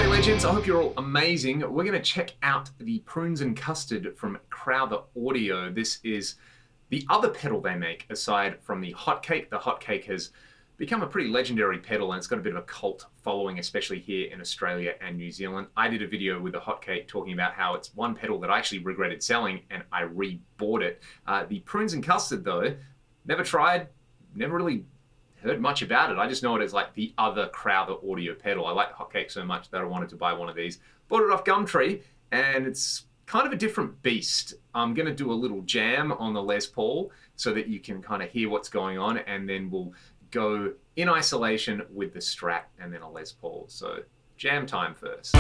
G'day legends, I hope you're all amazing. We're going to check out the Prunes and Custard from Crowther Audio. This is the other pedal they make aside from the Hotcake. The Hotcake has become a pretty legendary pedal and it's got a bit of a cult following, especially here in Australia and New Zealand. I did a video with the Hotcake talking about how it's one pedal that I actually regretted selling and I re-bought it. The Prunes and Custard though, never tried, never really heard much about it. I just know it as like the other Crowther Audio pedal. I like Hotcake so much that I wanted to buy one of these. Bought it off Gumtree and it's kind of a different beast. I'm going to do a little jam on the Les Paul so that you can kind of hear what's going on, and then we'll go in isolation with the Strat and then a Les Paul. So jam time first.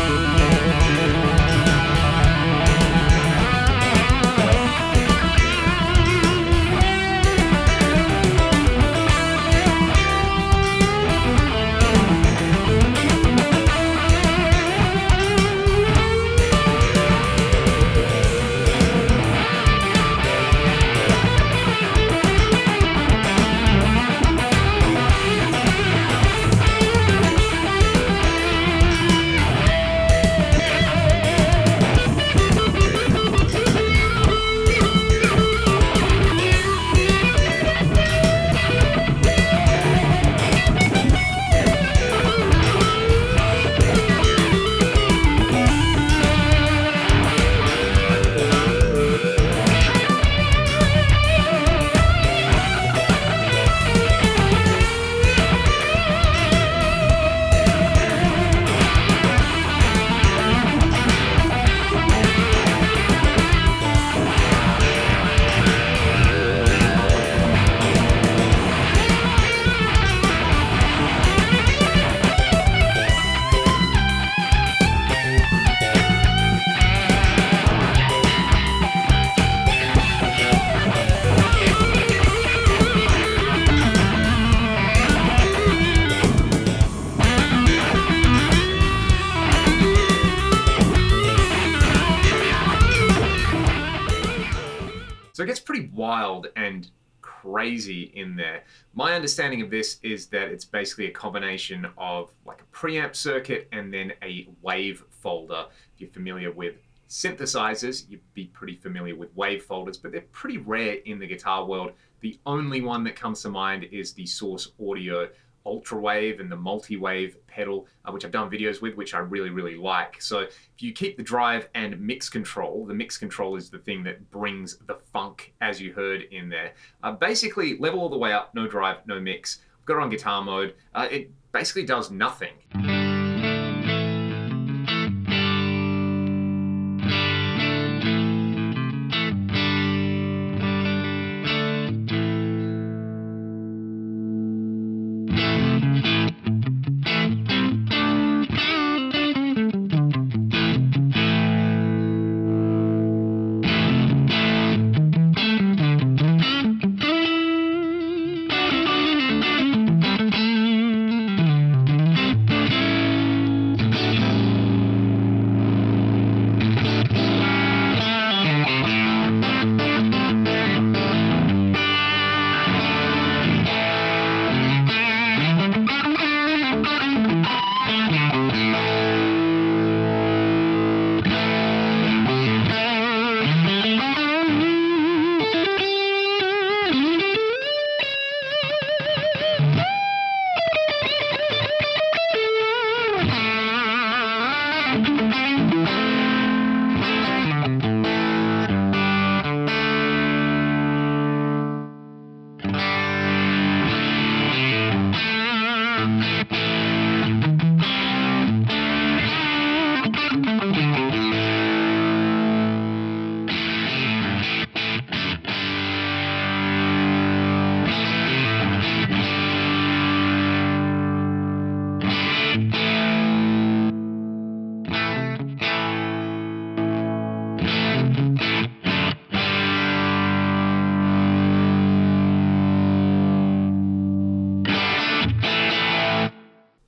So it gets pretty wild and crazy in there. My understanding of this is that it's basically a combination of like a preamp circuit and then a wave folder. If you're familiar with synthesizers, you'd be pretty familiar with wave folders, but they're pretty rare in the guitar world. The only one that comes to mind is the Source Audio Ultra Wave and the multi-wave pedal, which I've done videos with, which I really, really like. So if you keep the drive and mix control, the mix control is the thing that brings the funk, as you heard in there. Basically, level all the way up, no drive, no mix. I've got it on guitar mode. It basically does nothing.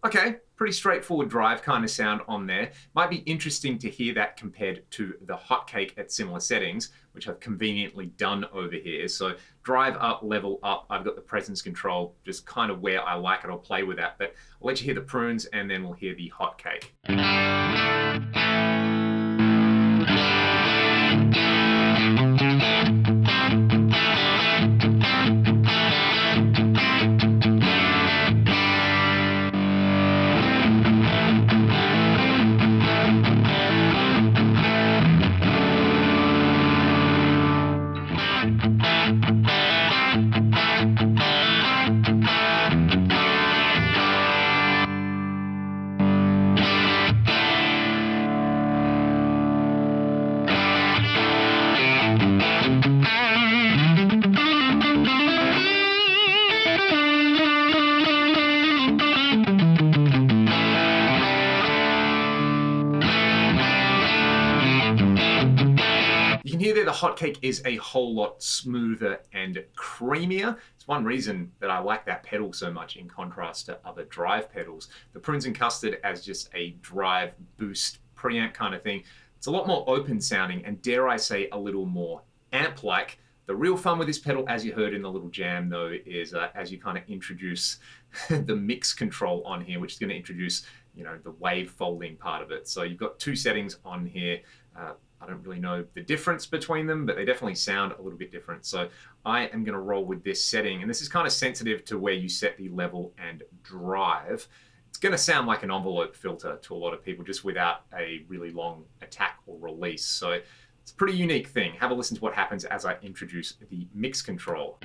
Okay, Pretty straightforward drive kind of sound on there. Might be interesting to hear that compared to the hotcake at similar settings, which I've conveniently done over here. So drive up, level up. I've got the presence control just kind of where I like it. I'll play with that, but I'll let you hear the prunes and then we'll hear the hotcake. You can hear there the hotcake is a whole lot smoother and creamier. It's one reason that I like that pedal so much in contrast to other drive pedals. The Prunes and Custard as just a drive boost preamp kind of thing. It's a lot more open sounding and, dare I say, a little more amp-like. The real fun with this pedal, as you heard in the little jam though, is as you kind of introduce the mix control on here, which is going to introduce, you know, the wave folding part of it. So you've got two settings on here. I don't really know the difference between them, but they definitely sound a little bit different. So I am going to roll with this setting, and this is kind of sensitive to where you set the level and drive. It's going to sound like an envelope filter to a lot of people, just without a really long attack or release. So it's a pretty unique thing. Have a listen to what happens as I introduce the mix control.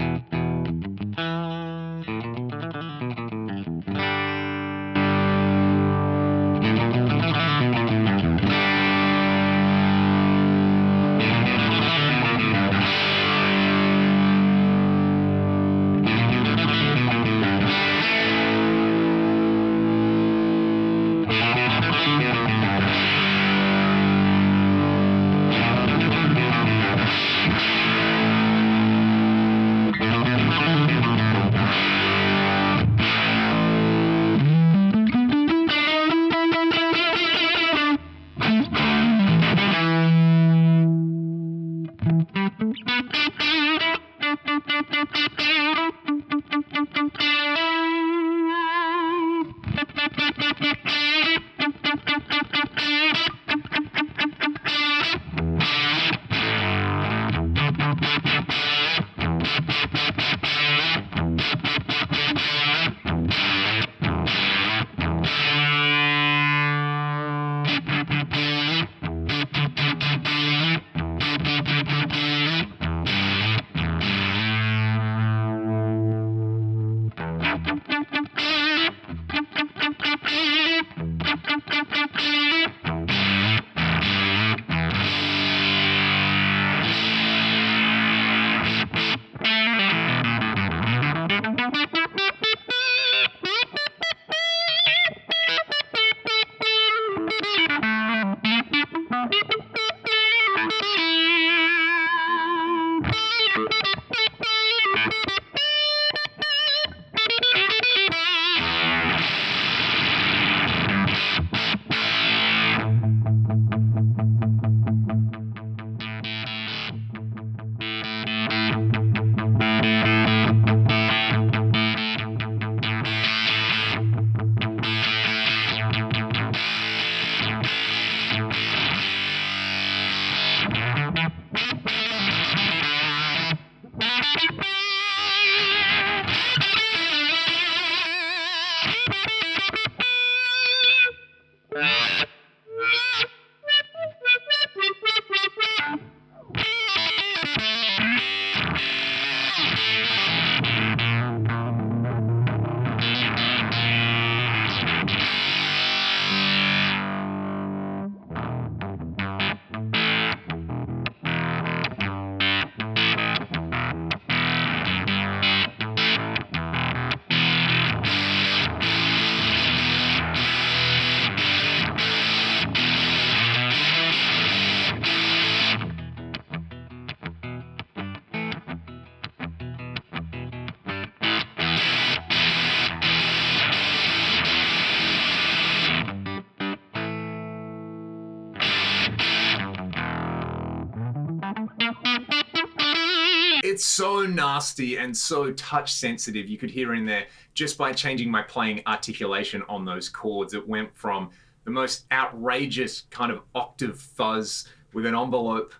it's so nasty and so touch sensitive. You could hear in there just by changing my playing articulation on those chords. It went from the most outrageous kind of octave fuzz with an envelope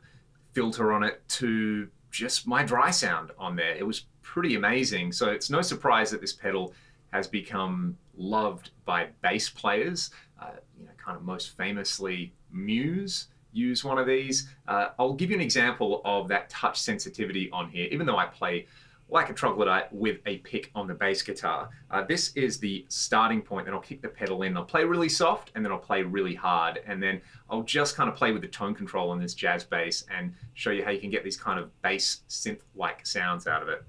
filter on it to just my dry sound on there. It was pretty amazing. So it's no surprise that this pedal has become loved by bass players. Kind of most famously Muse use one of these. I'll give you an example of that touch sensitivity on here, even though I play like a troglodyte with a pick on the bass guitar. This is the starting point, then I'll kick the pedal in. I'll play really soft, and then I'll play really hard, and then I'll just kind of play with the tone control on this jazz bass and show you how you can get these kind of bass synth-like sounds out of it.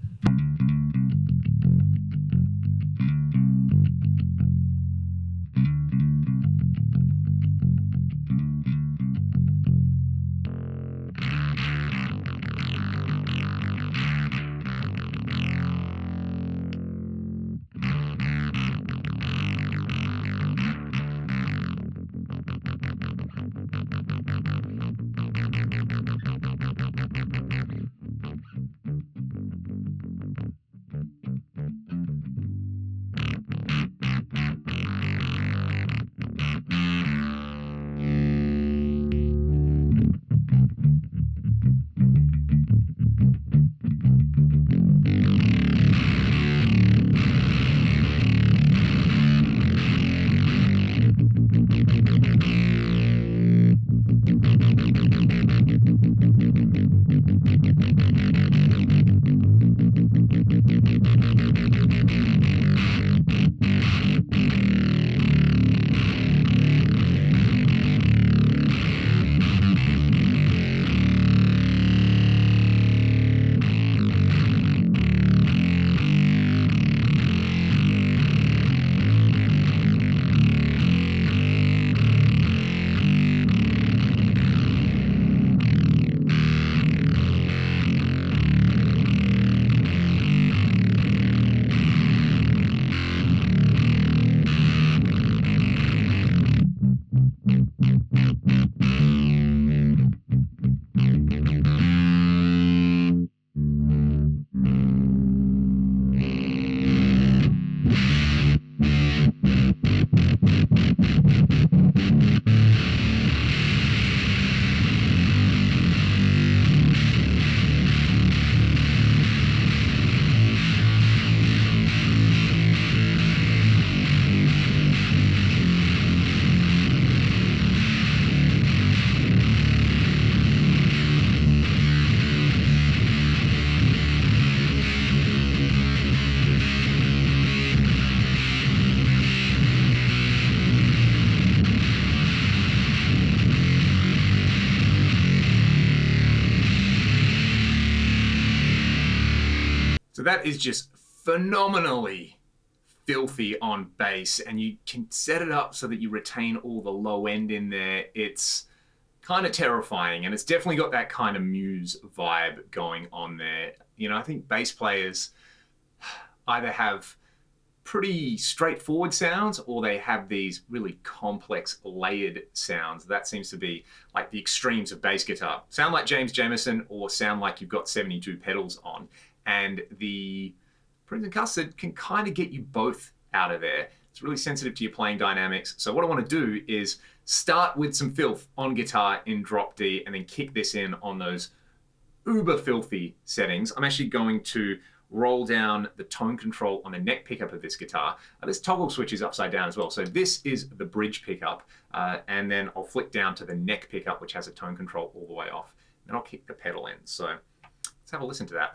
So that is just phenomenally filthy on bass, and you can set it up so that you retain all the low end in there. It's kind of terrifying, and it's definitely got that kind of Muse vibe going on there. I think bass players either have pretty straightforward sounds or they have these really complex layered sounds. That seems to be like the extremes of bass guitar. Sound like James Jamerson or sound like you've got 72 pedals on. And the Prunes Custard can kind of get you both out of there. It's really sensitive to your playing dynamics. So what I want to do is start with some filth on guitar in drop D and then kick this in on those uber filthy settings. I'm actually going to roll down the tone control on the neck pickup of this guitar. This toggle switch is upside down as well. So this is the bridge pickup, and then I'll flick down to the neck pickup, which has a tone control all the way off. Then I'll kick the pedal in. So let's have a listen to that.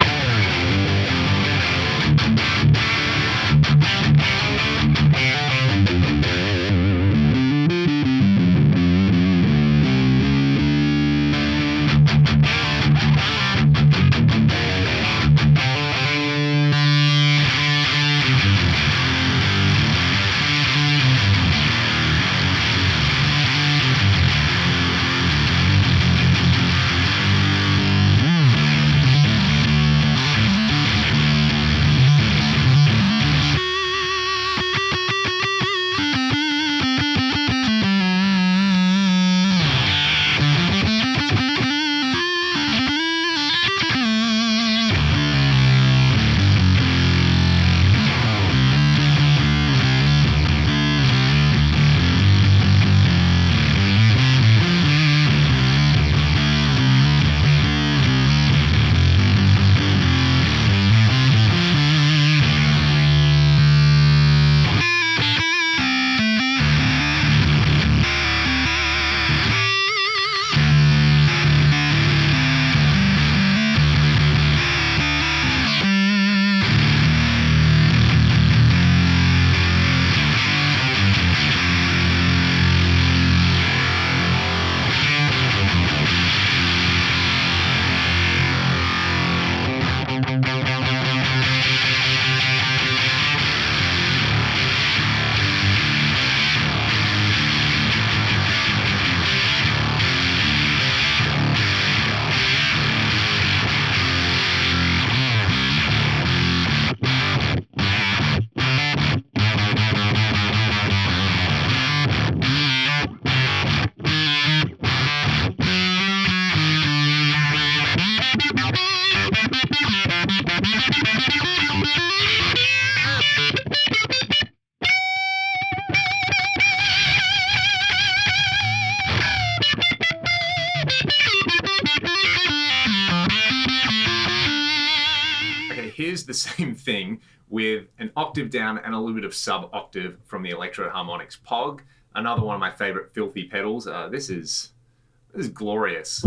the same thing with an octave down and a little bit of sub-octave from the Electro Harmonics POG. Another one of my favorite filthy pedals. This is glorious.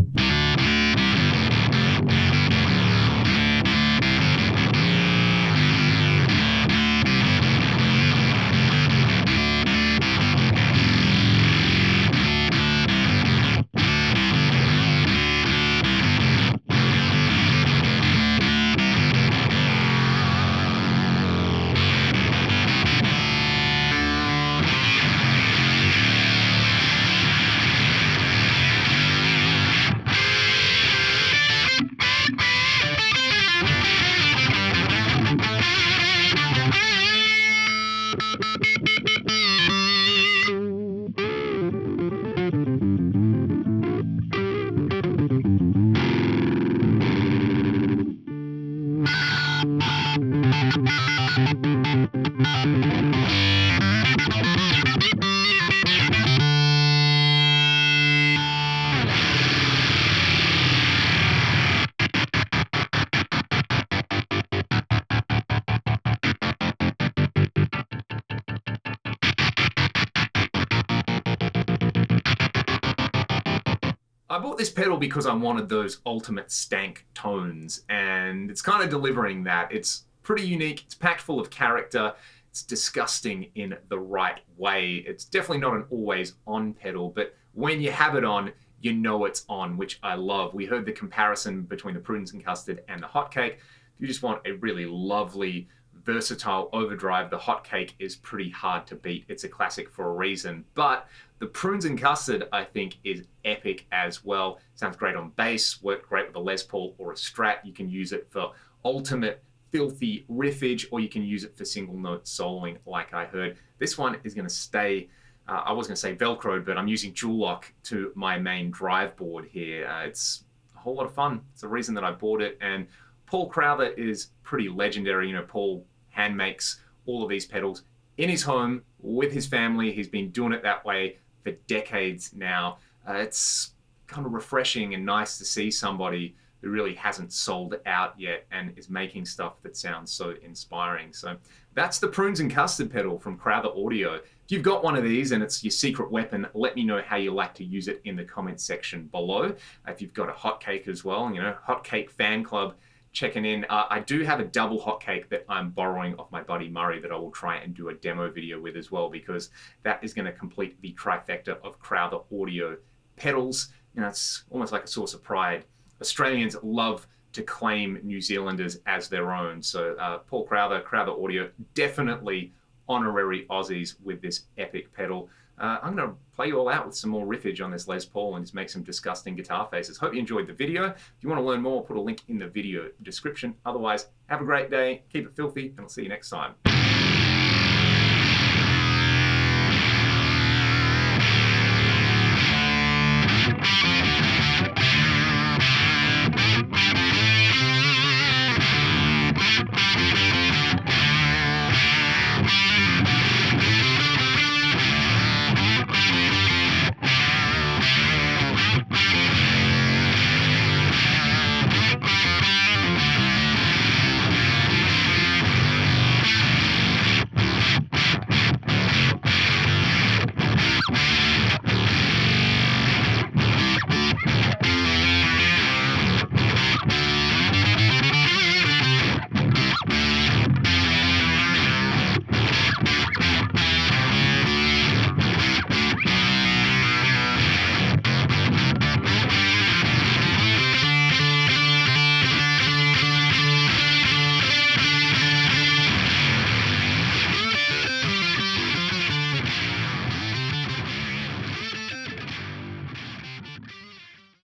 I bought this pedal because I wanted those ultimate stank tones, and it's kind of delivering that. It's pretty unique, it's packed full of character, it's disgusting in the right way. It's definitely not an always on pedal, but when you have it on, you know it's on, which I love. We heard the comparison between the Prunes and Custard and the Hotcake. If you just want a really lovely, versatile overdrive, the Hotcake is pretty hard to beat. It's a classic for a reason, but the Prunes and Custard, I think, is epic as well. Sounds great on bass, worked great with a Les Paul or a Strat. You can use it for ultimate filthy riffage, or you can use it for single note soloing like I heard. This one is going to stay, I was going to say Velcroed, but I'm using dual lock to my main drive board here. It's a whole lot of fun. It's the reason that I bought it, and Paul Crowther is pretty legendary. You know, Paul hand makes all of these pedals in his home with his family. He's been doing it that way for decades now. It's kind of refreshing and nice to see somebody who really hasn't sold out yet and is making stuff that sounds so inspiring. So that's the Prunes and Custard pedal from Crowther Audio. If you've got one of these and it's your secret weapon, let me know how you like to use it in the comments section below. If you've got a Hotcake as well, you know, Hotcake fan club checking in. I do have a double Hotcake that I'm borrowing off my buddy Murray that I will try and do a demo video with as well, because that is going to complete the trifecta of Crowther Audio pedals. You know, it's almost like a source of pride. Australians love to claim New Zealanders as their own. So Paul Crowther, Crowther Audio, definitely honorary Aussies with this epic pedal. I'm going to play you all out with some more riffage on this Les Paul and just make some disgusting guitar faces. Hope you enjoyed the video. If you want to learn more, I'll put a link in the video description. Otherwise, have a great day, keep it filthy, and I'll see you next time.